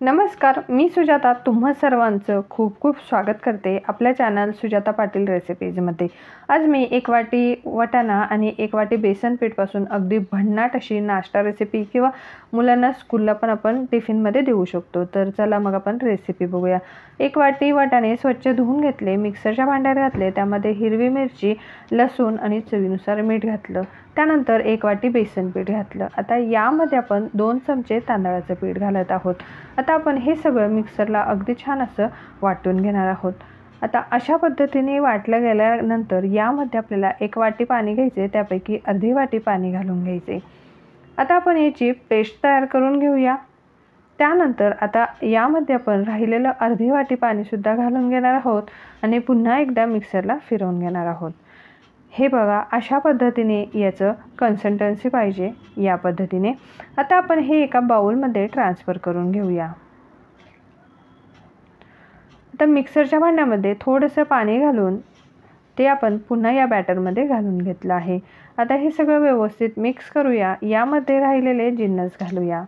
नमस्कार, मी सुजाता तुम्हा सर्वांचं खूप खूप स्वागत करते आपल्या चॅनल सुजाता पाटील रेसिपीजमध्ये। आज मी 1 वाटी वाटाणा आणि 1 वाटी बेसन पीठपासून अगदी भन्नाट अशी नाश्ता रेसिपी किंवा मुलांना स्कूलला पण आपण टिफिनमध्ये देऊ शकतो। तर चला मग आपण रेसिपी बघूया। 1 वाटी वाटाणे स्वच्छ धुवून घेतले, मिक्सरच्या भांड्यात घातले, त्यामध्ये हिरवी मिरची, लसूण आणि चवीनुसार मीठ घातलं। त्यानंतर 1 वाटी बेसन पीठ घातलं। आता यामध्ये आपण 2 चमचे तांदळाचं पीठ घालत आहोत। आता आपण हे सगळं मिक्सरला अगदी छान असं वाटून घेणार आहोत। आता अशा पद्धतीने वाटलं गेल्यानंतर यामध्ये आपल्याला 1 वाटी पाणी घ्यायचे, त्यापैकी अर्धी वाटी पाणी घालून घ्यायचे। आता आपण याची पेस्ट तयार करून घेऊया। त्यानंतर आता यामध्ये आपण राहिलेलं अर्धी वाटी पाणीसुद्धा घालून घेणार आहोत आणि पुन्हा एकदा मिक्सरला फिरवून घेणार आहोत। हे बघा, अशा पद्धतीने याचं कन्सिस्टन्सी पाहिजे या पद्धतीने। आता आपण हे एका बाउलमध्ये ट्रान्सफर करून घेऊया। आता मिक्सरच्या भांड्यामध्ये थोडंसं पाणी घालून ते आपण पुन्हा या बॅटरमध्ये घालून घेतलं आहे। आता हे सगळं व्यवस्थित मिक्स करूया। यामध्ये राहिलेले जिन्नस घालूया।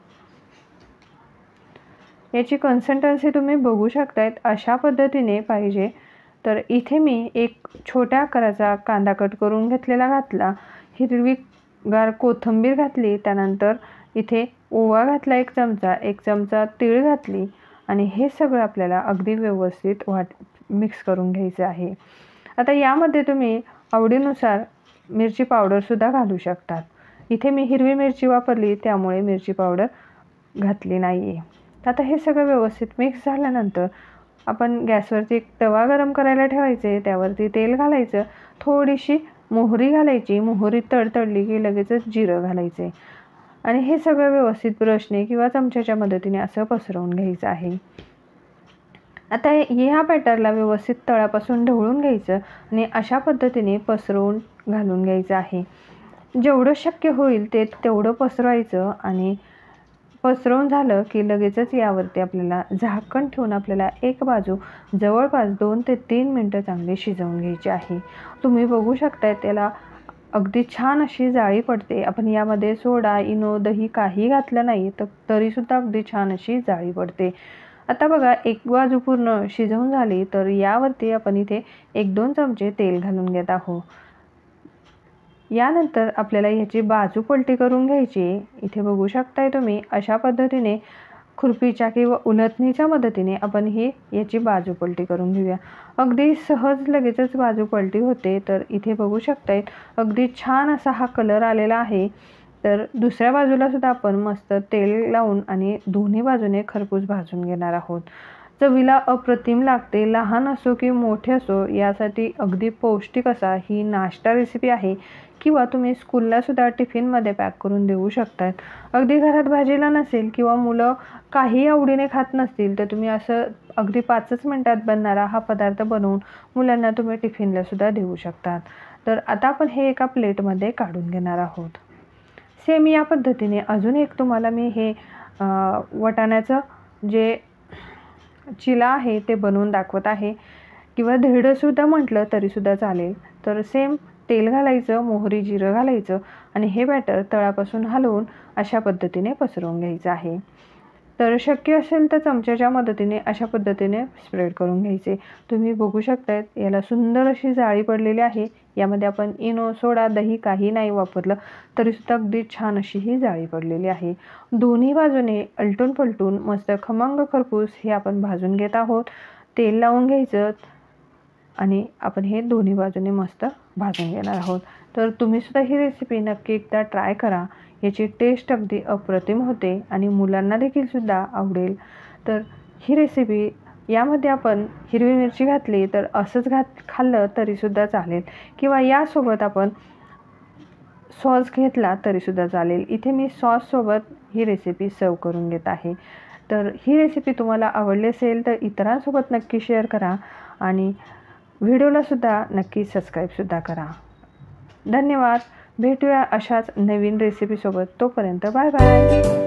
याची कन्सिस्टन्सी तुम्ही बघू शकताय, अशा पद्धतीने पाहिजे। तर इथे मी एक छोट्या आकाराचा कांदा कट करून घेतलेला घातला, हिरवीगार कोथिंबीर घातली, त्यानंतर इथे ओवा घातला 1 चमचा, 1 चमचा तीळ घातली आणि हे सगळं आपल्याला अगदी व्यवस्थित मिक्स करून घ्यायचं आहे। आता यामध्ये तुम्ही आवडीनुसार मिरची पावडरसुद्धा घालू शकतात। इथे मी हिरवी मिरची वापरली, त्यामुळे मिरची पावडर घातली नाही आहे। आता हे सगळं व्यवस्थित मिक्स झाल्यानंतर आपण गॅसवरती एक तवा गरम करायला ठेवायचे, त्यावरती तेल घालायचं, थोडीशी मोहरी घालायची, मोहरी तडतडली की लगेचच जिरं घालायचे आणि हे सगळं व्यवस्थित ब्रशने किंवा चमच्याच्या मदतीने असं पसरवून घ्यायचं आहे। आता ह्या बॅटरला व्यवस्थित तळापासून ढवळून घ्यायचं आणि अशा पद्धतीने पसरवून घालून घ्यायचं आहे। जेवढं शक्य होईल तेवढं पसरवायचं आणि पसरवून झालं की लगेचच यावरती आपल्याला झाकण ठेवून आपल्याला एक बाजू जवळपास 2 ते 3 मिनिटं चांगली शिजवून घ्यायची आहे। तुम्ही बघू शकताय त्याला अगदी छान अशी जाळी पडते। आपण यामध्ये सोडा, इनो, दही काही घातलं नाही तरीसुद्धा अगदी छान अशी जाळी पडते। आता बघा, एक बाजू पूर्ण शिजवून झाली, तर यावरती आपण इथे 1-2 चमचे तेल घालून घेत आहोत। यानंतर आपल्याला ह्याची बाजू पलटी करून घ्यायची। इथे बघू शकताय तुम्ही, अशा पद्धतीने खुरपीच्या किंवा उलथणीच्या मदतीने आपण याची बाजू पलटी करून घेऊया। अगदी सहज लगेचच बाजू पलटी होते। तर इथे बघू शकताय अगदी छान असा हा कलर आलेला आहे। तर दुसऱ्या बाजूला सुद्धा आपण मस्त तेल लावून आणि दोन्ही बाजूने खरपूस भाजून घेणार आहोत। चवीला अप्रतिम लागते। लहान असो की मोठे असो, यासाठी अगदी पौष्टिक असा ही नाश्ता रेसिपी आहे किंवा तुम्ही स्कूलला सुद्धा टिफिनमध्ये पॅक करून देऊ शकतात। अगदी घरात भाजीला नसेल किंवा मुलं काही आवडीने खात नसतील, तर तुम्ही असं अगदी 5च मिनिटात बनणारा हा पदार्थ बनवून मुलांना तुम्ही टिफिनला सुद्धा देऊ शकतात। तर आता आपण हे एका प्लेटमध्ये काढून घेणार आहोत। सेम या पद्धतीने अजून एक तुम्हाला मी हे वाटाण्याचं जे चिला आहे ते बनवून दाखवत आहे, किंवा धिरडंसुद्धा म्हटलं तरीसुद्धा चालेल। तर सेम तेल घालायचं, मोहरी, जिरं घालायचं आणि हे बॅटर तळापासून हलवून अशा पद्धतीने पसरवून घ्यायचं आहे। तर शक्य असेल तर चमच्याच्या मदतीने अशा पद्धतीने स्प्रेड करून घ्यायचे। तुम्ही बघू शकताय याला सुंदर अशी जाळी पडलेली आहे। यामध्ये आपण इनो, सोडा, दही काही नाही वापरलं तरीसुद्धा अगदी छान अशी ही जाळी पडलेली आहे। दोन्ही बाजूने अलटून पलटून मस्त खमंग खरपूस हे आपण भाजून घेत आहोत। तेल लावून घ्यायचं आणि आपण हे दोन्ही बाजूने मस्त भाजून घेणार आहोत। तर तुम्ही सुद्धा ही रेसिपी नक्की एकदा ट्राय करा। याची टेस्ट अगदी अप्रतिम होते आणि मुलांना देखील सुद्धा आवडेल। तर ही रेसिपी यामध्ये आपण हिरवी मिरची घातली तर असंच खाल्लं तरीसुद्धा चालेल, किंवा यासोबत आपण सॉस घेतला तरीसुद्धा चालेल। इथे मी सॉससोबत ही रेसिपी सर्व करून घेत आहे। तर ही रेसिपी तुम्हाला आवडली असेल तर इतरांसोबत नक्की शेअर करा आणि व्हिडिओला सुद्धा नक्की सबस्क्राईबसुद्धा करा। धन्यवाद। भेटूया अशाच नवीन रेसिपीसोबत। तोपर्यंत बाय बाय।